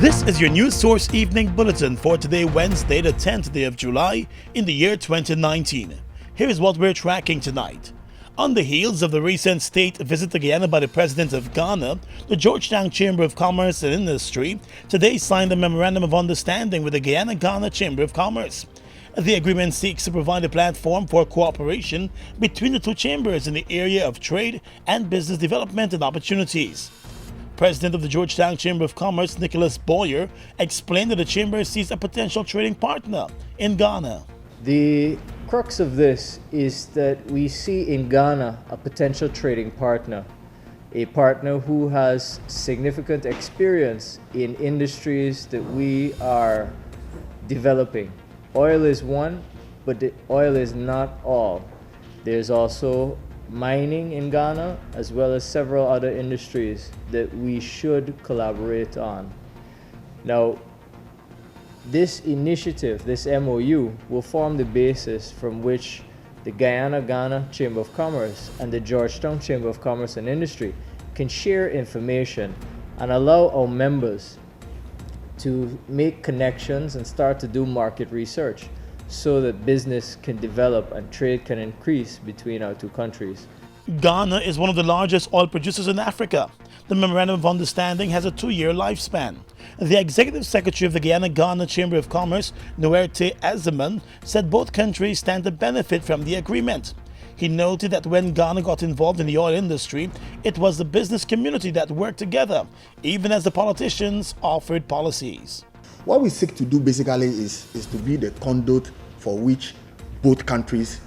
This is your News Source Evening Bulletin for today, Wednesday, the 10th day of July in the year 2019. Here's what we're tracking tonight. On the heels of the recent state visit to Guyana by the President of Ghana, the Georgetown Chamber of Commerce and Industry today signed a Memorandum of Understanding with the Guyana-Ghana Chamber of Commerce. The agreement seeks to provide a platform for cooperation between the two chambers in the area of trade and business development and opportunities. President of the Georgetown Chamber of Commerce, Nicholas Boyer, explained that the chamber sees a potential trading partner in Ghana. The crux of this is that we see in Ghana a potential trading partner, a partner who has significant experience in industries that we are developing. Oil is one, but the oil is not all. There's also mining in Ghana, as well as several other industries that we should collaborate on. Now, this initiative, this MOU, will form the basis from which the Guyana-Ghana Chamber of Commerce and the Georgetown Chamber of Commerce and Industry can share information and allow our members to make connections and start to do market research so that business can develop and trade can increase between our two countries. Ghana is one of the largest oil producers in Africa. The Memorandum of Understanding has a 2-year lifespan. The Executive Secretary of the Guyana-Ghana Chamber of Commerce, Nuerte Azeman, said both countries stand to benefit from the agreement. He noted that when Ghana got involved in the oil industry, it was the business community that worked together, even as the politicians offered policies. What we seek to do basically is to be the conduit for which both countries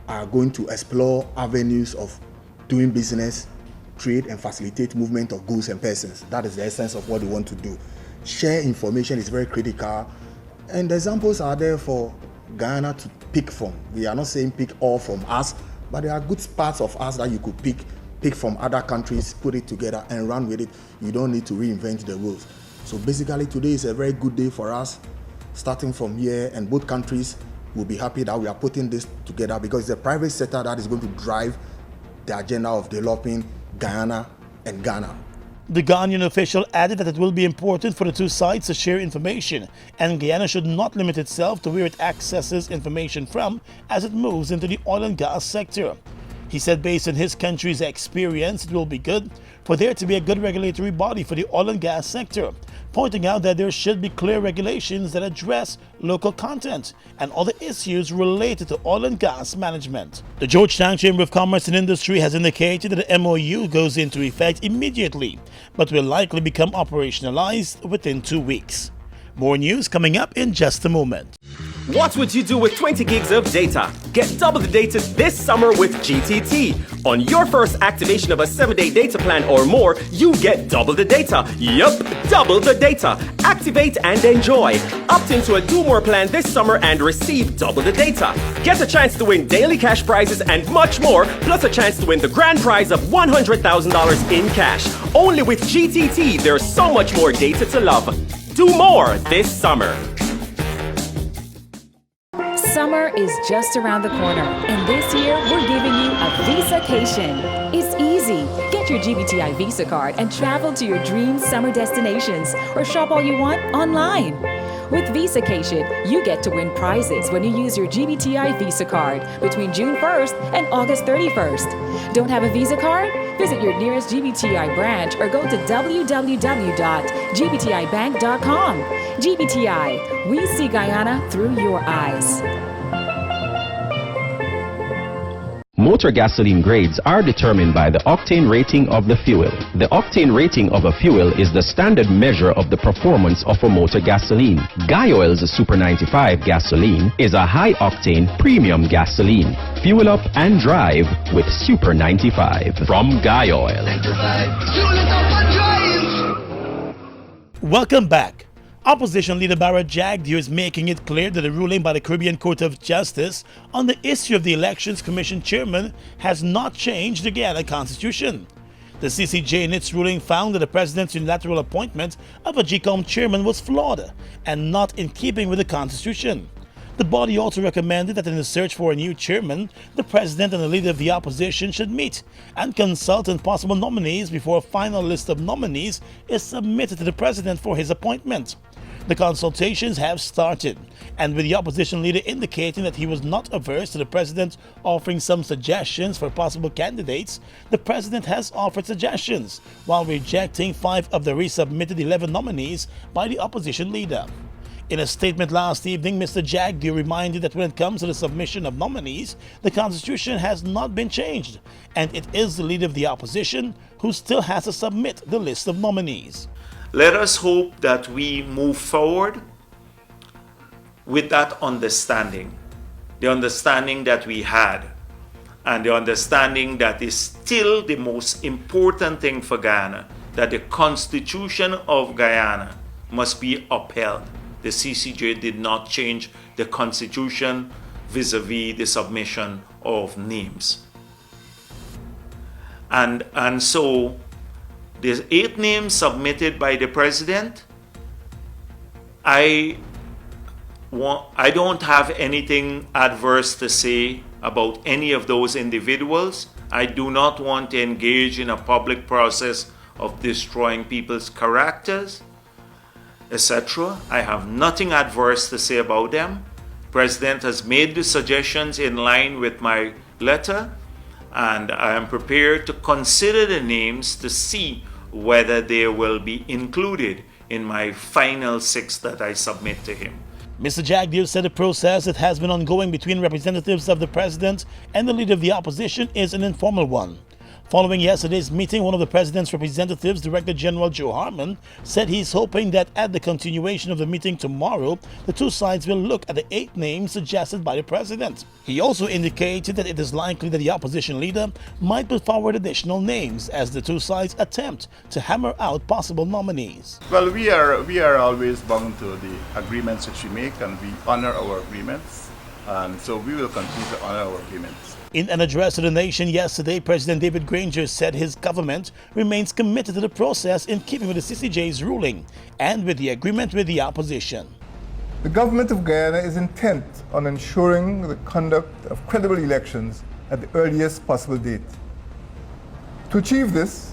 are going to explore avenues of doing business, trade, and facilitate movement of goods and persons. That is the essence of what we want to do. Share information is very critical, and the examples are there for Guyana to pick from. We are not saying pick all from us, but there are good parts of us that you could pick from other countries, put it together and run with it. You don't need to reinvent the wheels. So basically today is a very good day for us, starting from here, and both countries will be happy that we are putting this together because it's the private sector that is going to drive the agenda of developing Guyana and Ghana. The Ghanaian official added that it will be important for the two sides to share information, and Guyana should not limit itself to where it accesses information from as it moves into the oil and gas sector. He said based on his country's experience, it will be good for there to be a good regulatory body for the oil and gas sector, pointing out that there should be clear regulations that address local content and other issues related to oil and gas management. The Georgetown Chamber of Commerce and Industry has indicated that the MOU goes into effect immediately, but will likely become operationalized within 2 weeks. More news coming up in just a moment. What would you do with 20 gigs of data? Get double the data this summer with GTT. On your first activation of a 7-day data plan or more, you get double the data. Yup, double the data. Activate and enjoy. Opt into a Do More plan this summer and receive double the data. Get a chance to win daily cash prizes and much more, plus a chance to win the grand prize of $100,000 in cash. Only with GTT, there's so much more data to love. Do more this summer. Summer is just around the corner, and this year we're giving you a Visacation. It's easy. Get your GBTI Visa card and travel to your dream summer destinations or shop all you want online. With Visacation, you get to win prizes when you use your GBTI Visa card between June 1st and August 31st. Don't have a Visa card? Visit your nearest GBTI branch or go to www.gbtibank.com. GBTI, we see Guyana through your eyes. Motor gasoline grades are determined by the octane rating of the fuel. The octane rating of a fuel is the standard measure of the performance of a motor gasoline. Guy Oil's Super 95 gasoline is a high-octane premium gasoline. Fuel up and drive with Super 95 from Guy Oil. Welcome back. Opposition leader Barra Jagdeo is making it clear that the ruling by the Caribbean Court of Justice on the issue of the Elections Commission chairman has not changed the Guyana Constitution. The CCJ in its ruling found that the president's unilateral appointment of a GCOM chairman was flawed and not in keeping with the Constitution. The body also recommended that in the search for a new chairman, the president and the leader of the opposition should meet and consult on possible nominees before a final list of nominees is submitted to the president for his appointment. The consultations have started, and with the opposition leader indicating that he was not averse to the president offering some suggestions for possible candidates, the president has offered suggestions, while rejecting 5 of the resubmitted 11 nominees by the opposition leader. In a statement last evening, Mr. Jagdeo reminded that when it comes to the submission of nominees, the Constitution has not been changed, and it is the leader of the opposition who still has to submit the list of nominees. Let us hope that we move forward with that understanding, the understanding that we had, and the understanding that is still the most important thing for Guyana, that the Constitution of Guyana must be upheld. The CCJ did not change the Constitution vis-a-vis the submission of names. And so, there's 8 names submitted by the president. I don't have anything adverse to say about any of those individuals. I do not want to engage in a public process of destroying people's characters, etc. I have nothing adverse to say about them. The president has made the suggestions in line with my letter, and I am prepared to consider the names to see whether they will be included in my final 6 that I submit to him. Mr. Jagdeo said the process that has been ongoing between representatives of the president and the leader of the opposition is an informal one. Following yesterday's meeting, one of the president's representatives, Director General Joe Harmon, said he's hoping that at the continuation of the meeting tomorrow, the two sides will look at the 8 names suggested by the president. He also indicated that it is likely that the opposition leader might put forward additional names as the two sides attempt to hammer out possible nominees. Well, we are always bound to the agreements which we make, and we honor our agreements, and so we will continue to honor our agreements. In an address to the nation yesterday, President David Granger said his government remains committed to the process in keeping with the CCJ's ruling and with the agreement with the opposition. The government of Guyana is intent on ensuring the conduct of credible elections at the earliest possible date. To achieve this,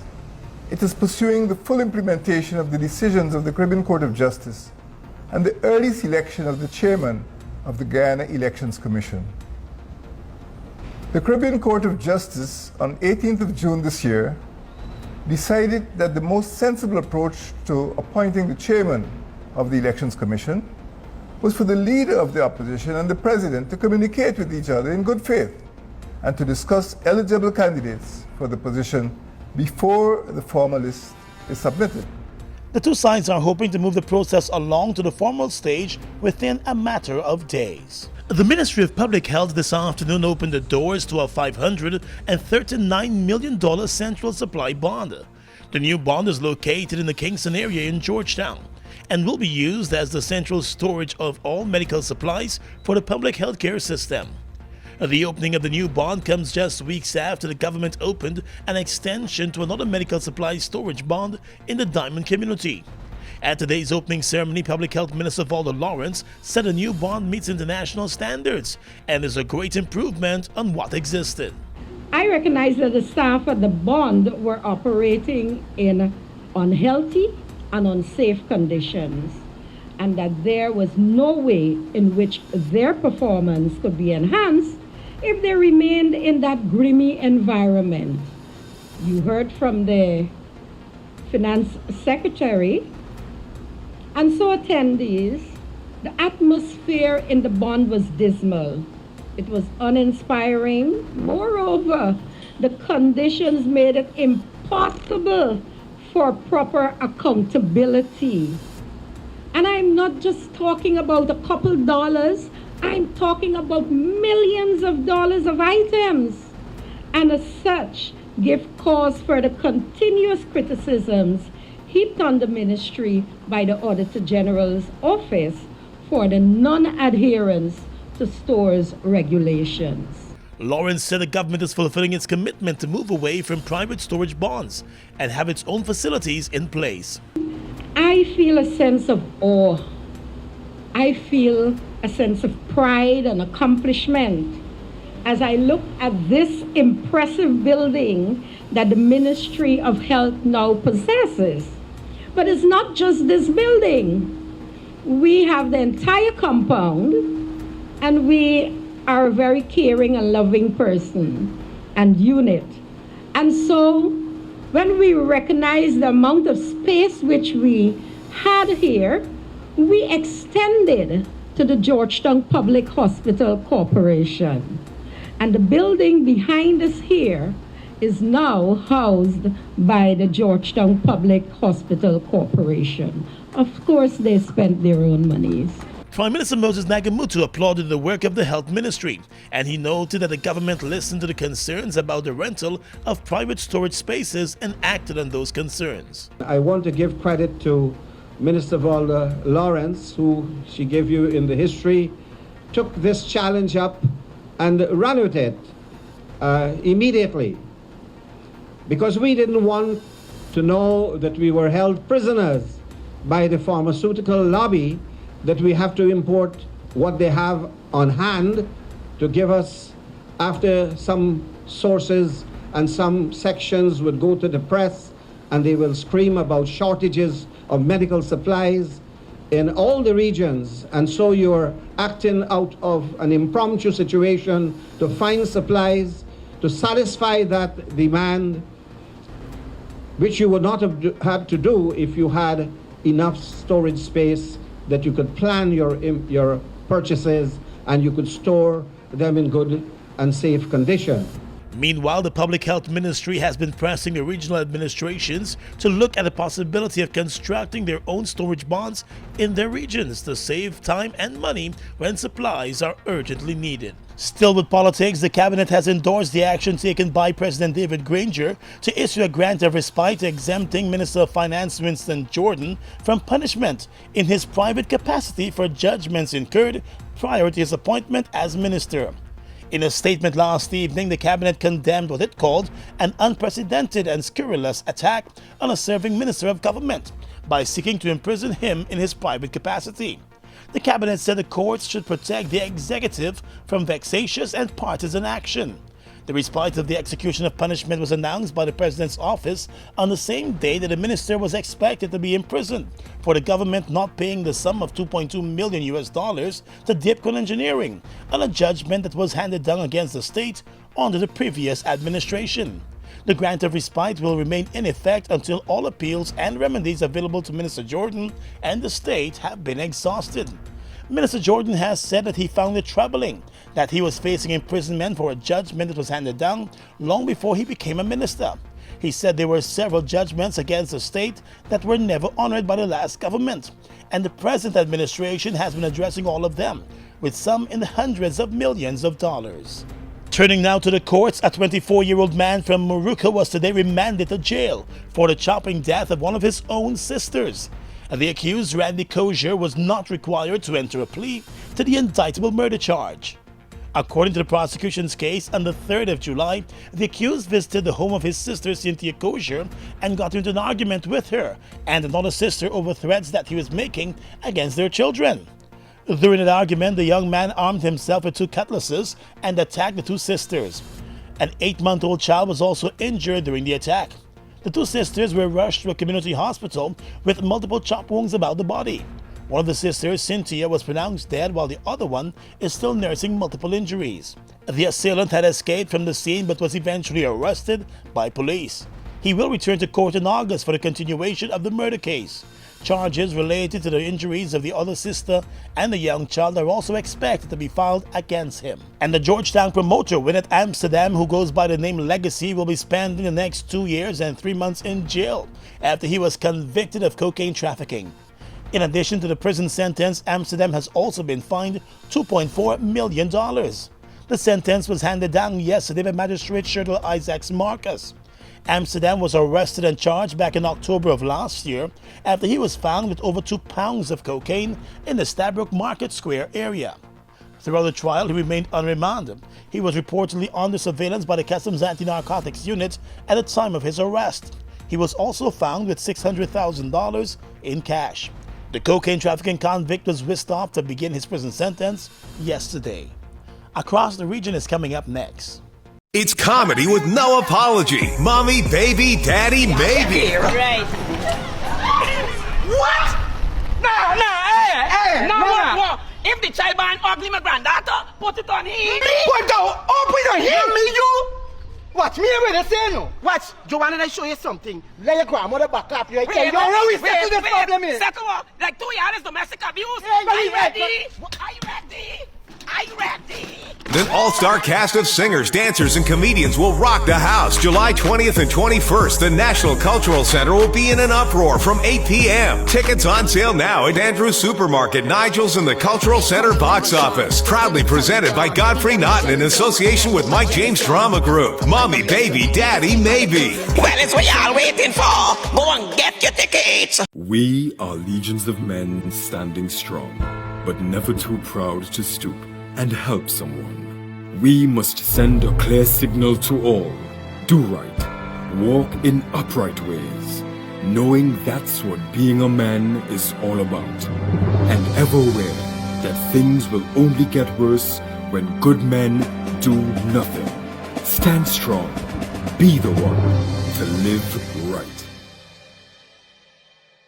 it is pursuing the full implementation of the decisions of the Caribbean Court of Justice and the early selection of the chairman of the Guyana Elections Commission. The Caribbean Court of Justice on 18th of June this year decided that the most sensible approach to appointing the chairman of the Elections Commission was for the leader of the opposition and the president to communicate with each other in good faith and to discuss eligible candidates for the position before the formal list is submitted. The two sides are hoping to move the process along to the formal stage within a matter of days. The Ministry of Public Health this afternoon opened the doors to a $539 million central supply bond. The new bond is located in the Kingston area in Georgetown and will be used as the central storage of all medical supplies for the public healthcare system. The opening of the new bond comes just weeks after the government opened an extension to another medical supply storage bond in the Diamond community. At today's opening ceremony, Public Health Minister Walter Lawrence said the new bond meets international standards and is a great improvement on what existed. I recognize that the staff at the bond were operating in unhealthy and unsafe conditions, and that there was no way in which their performance could be enhanced if they remained in that grimy environment. You heard from the Finance Secretary, and so attendees, the atmosphere in the bond was dismal. It was uninspiring. Moreover, the conditions made it impossible for proper accountability. And I'm not just talking about a couple dollars, I'm talking about millions of dollars of items. And as such, give cause for the continuous criticisms heaped on the ministry by the Auditor General's office for the non-adherence to stores regulations. Lawrence said the government is fulfilling its commitment to move away from private storage bonds and have its own facilities in place. I feel a sense of awe. I feel a sense of pride and accomplishment as I look at this impressive building that the Ministry of Health now possesses. But it's not just this building. We have the entire compound, and we are a very caring and loving person and unit. And so when we recognize the amount of space which we had here, we extended to the Georgetown Public Hospital Corporation. And the building behind us here is now housed by the Georgetown Public Hospital Corporation. Of course, they spent their own monies. Prime Minister Moses Nagamutu applauded the work of the Health Ministry, and he noted that the government listened to the concerns about the rental of private storage spaces and acted on those concerns. I want to give credit to Minister Valda Lawrence, who she gave you in the history, took this challenge up and ran with it immediately, because we didn't want to know that we were held prisoners by the pharmaceutical lobby, that we have to import what they have on hand to give us, after some sources and some sections would go to the press and they will scream about shortages of medical supplies in all the regions. And so you're acting out of an impromptu situation to find supplies to satisfy that demand, which you would not have had to do if you had enough storage space that you could plan your purchases and you could store them in good and safe condition. Meanwhile, the Public Health Ministry has been pressing the regional administrations to look at the possibility of constructing their own storage bonds in their regions to save time and money when supplies are urgently needed. Still with politics, the cabinet has endorsed the action taken by President David Granger to issue a grant of respite exempting Minister of Finance Winston Jordan from punishment in his private capacity for judgments incurred prior to his appointment as minister. In a statement last evening, the cabinet condemned what it called an unprecedented and scurrilous attack on a serving minister of government by seeking to imprison him in his private capacity. The cabinet said the courts should protect the executive from vexatious and partisan action. The respite of the execution of punishment was announced by the president's office on the same day that the minister was expected to be imprisoned for the government not paying the sum of $2.2 million to Dipcon Engineering on a judgment that was handed down against the state under the previous administration. The grant of respite will remain in effect until all appeals and remedies available to Minister Jordan and the state have been exhausted. Minister Jordan has said that he found it troubling that he was facing imprisonment for a judgment that was handed down long before he became a minister. He said there were several judgments against the state that were never honored by the last government, and the present administration has been addressing all of them, with some in the hundreds of millions of dollars. Turning now to the courts, a 24-year-old man from Morocco was today remanded to jail for the chopping death of one of his own sisters. The accused, Randy Kozier, was not required to enter a plea to the indictable murder charge. According to the prosecution's case, on the 3rd of July, the accused visited the home of his sister, Cynthia Kozier, and got into an argument with her and another sister over threats that he was making against their children. During that argument, the young man armed himself with 2 cutlasses and attacked the 2 sisters. An 8-month-old child was also injured during the attack. The 2 sisters were rushed to a community hospital with multiple chop wounds about the body. One of the sisters, Cynthia, was pronounced dead while the other one is still nursing multiple injuries. The assailant had escaped from the scene but was eventually arrested by police. He will return to court in August for the continuation of the murder case. Charges related to the injuries of the other sister and the young child are also expected to be filed against him. And the Georgetown promoter, Winnet Amsterdam, who goes by the name Legacy, will be spending the next 2 years and 3 months in jail after he was convicted of cocaine trafficking. In addition to the prison sentence, Amsterdam has also been fined $2.4 million. The sentence was handed down yesterday by Magistrate Shirtle Isaacs Marcus. Amsterdam was arrested and charged back in October of last year after he was found with over 2 pounds of cocaine in the Stabroek Market Square area. Throughout the trial, he remained unremanded. He was reportedly under surveillance by the Customs Anti-Narcotics Unit at the time of his arrest. He was also found with $600,000 in cash. The cocaine trafficking convict was whisked off to begin his prison sentence yesterday. Across the Region is coming up next. It's comedy with no apology. Mommy, baby, daddy, maybe. Right. What? No. If the child born ugly, my granddaughter, put it on him. Put it on him? Me, you? Watch me with the say no. Watch, Joanna, I show you something. Let your grandmother back up. You know we settle the problem here. Settle what? Like 2 years domestic abuse. Yeah, Are you ready? Are you ready? An all-star cast of singers, dancers, and comedians will rock the house. July 20th and 21st, the National Cultural Center will be in an uproar from 8 p.m. Tickets on sale now at Andrew's Supermarket, Nigel's, and the Cultural Center box office. Proudly presented by Godfrey Naughton in association with Mike James Drama Group. Mommy, baby, daddy, maybe. Well, it's what y'all waiting for. Go and get your tickets. We are legions of men standing strong, but never too proud to stoop and help someone. We must send a clear signal to all. Do right. Walk in upright ways, knowing that's what being a man is all about. And ever aware that things will only get worse when good men do nothing. Stand strong. Be the one to live right.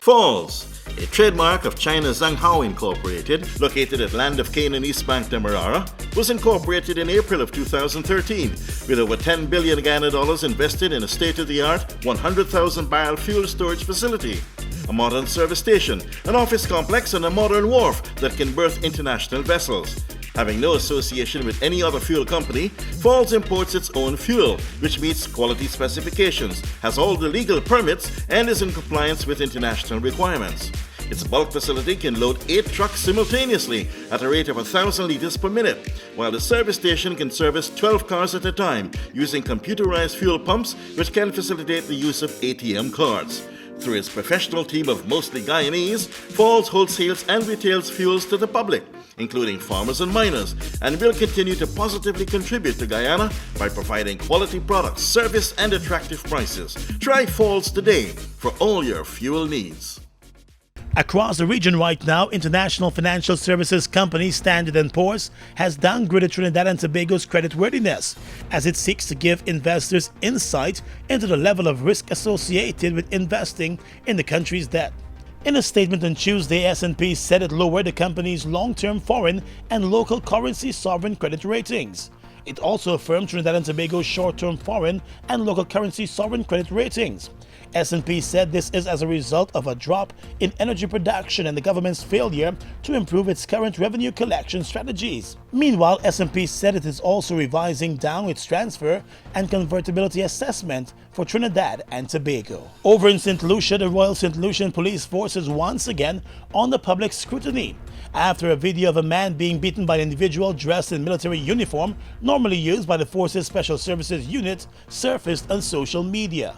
Falls, a trademark of China's Zhanghao Incorporated, located at Land of Cane in East Bank, Demerara, was incorporated in April of 2013, with over $10 billion Guyana dollars invested in a state-of-the-art 100,000 barrel fuel storage facility, a modern service station, an office complex, and a modern wharf that can berth international vessels. Having no association with any other fuel company, Falls imports its own fuel, which meets quality specifications, has all the legal permits, and is in compliance with international requirements. Its bulk facility can load 8 trucks simultaneously at a rate of 1,000 liters per minute, while the service station can service 12 cars at a time using computerized fuel pumps, which can facilitate the use of ATM cards. Through its professional team of mostly Guyanese, Falls wholesales and retails fuels to the public, including farmers and miners, and will continue to positively contribute to Guyana by providing quality products, service, and attractive prices. Try Falls today for all your fuel needs. Across the region right now, international financial services company Standard & Poor's has downgraded Trinidad and Tobago's creditworthiness as it seeks to give investors insight into the level of risk associated with investing in the country's debt. In a statement on Tuesday, S&P said it lowered the company's long-term foreign and local currency sovereign credit ratings. It also affirmed Trinidad and Tobago's short-term foreign and local currency sovereign credit ratings. S&P said this is as a result of a drop in energy production and the government's failure to improve its current revenue collection strategies. Meanwhile, S&P said it is also revising down its transfer and convertibility assessment for Trinidad and Tobago. Over in St. Lucia, the Royal St. Lucian Police Force is once again under public scrutiny after a video of a man being beaten by an individual dressed in military uniform normally used by the force's Special Services Unit surfaced on social media.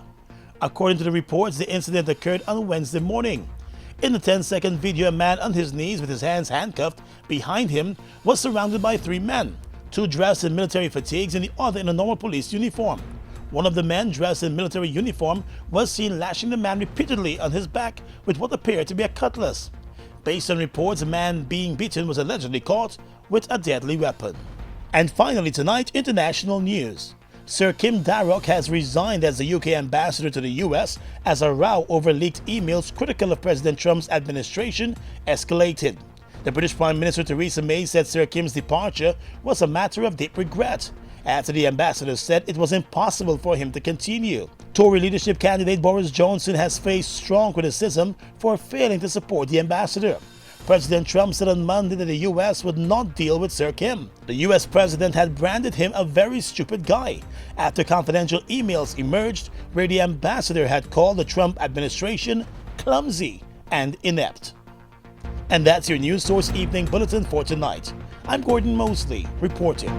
According to the reports, the incident occurred on Wednesday morning. In the 10-second video, a man on his knees with his hands handcuffed behind him was surrounded by 3 men, 2 dressed in military fatigues and the other in a normal police uniform. One of the men dressed in military uniform was seen lashing the man repeatedly on his back with what appeared to be a cutlass. Based on reports, the man being beaten was allegedly caught with a deadly weapon. And finally tonight, international news. Sir Kim Darroch has resigned as the UK ambassador to the US as a row over leaked emails critical of President Trump's administration escalated. The British Prime Minister Theresa May said Sir Kim's departure was a matter of deep regret, after the ambassador said it was impossible for him to continue. Tory leadership candidate Boris Johnson has faced strong criticism for failing to support the ambassador. President Trump said on Monday that the US would not deal with Sir Kim. The US president had branded him a very stupid guy after confidential emails emerged where the ambassador had called the Trump administration clumsy and inept. And that's your News Source Evening Bulletin for tonight. I'm Gordon Mosley reporting.